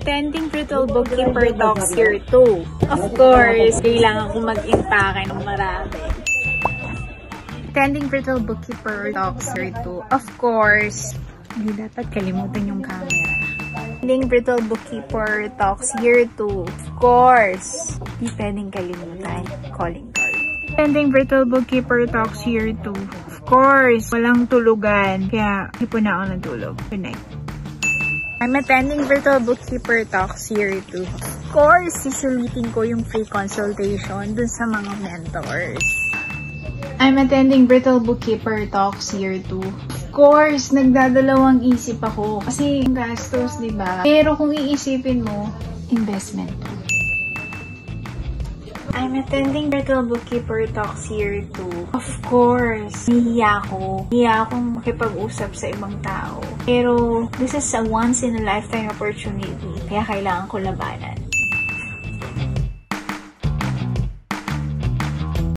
Attending Virtual Bookkeeper Talks Year 2. Of course, kailangan kong mag-impake ng marami. Attending Virtual Bookkeeper Talks Year 2. Of course, hindi dapat kalimutan yung camera. Attending Virtual Bookkeeper Talks Year 2. Of course, hindi pwedeng kalimutan. Calling card. Attending Virtual Bookkeeper Talks Year 2. Of course, walang tulugan. Kaya, hindi po na ako natulog. Good night. I'm attending Virtual Bookkeeper Talks Year 2. Of course, sisulitin ko yung free consultation dun sa mga mentors. I'm attending Virtual Bookkeeper Talks Year 2. Of course, nagdadalawang isip ako. Kasi yung gastos, diba? Pero kung iisipin mo, investment. I'm attending Virtual Bookkeeper Talks Year 2. Of course, hihiya ako. Hihiya akong makipag-usap sa ibang tao. Pero, this is a once-in-a-lifetime opportunity. Kaya kailangan ko labanan.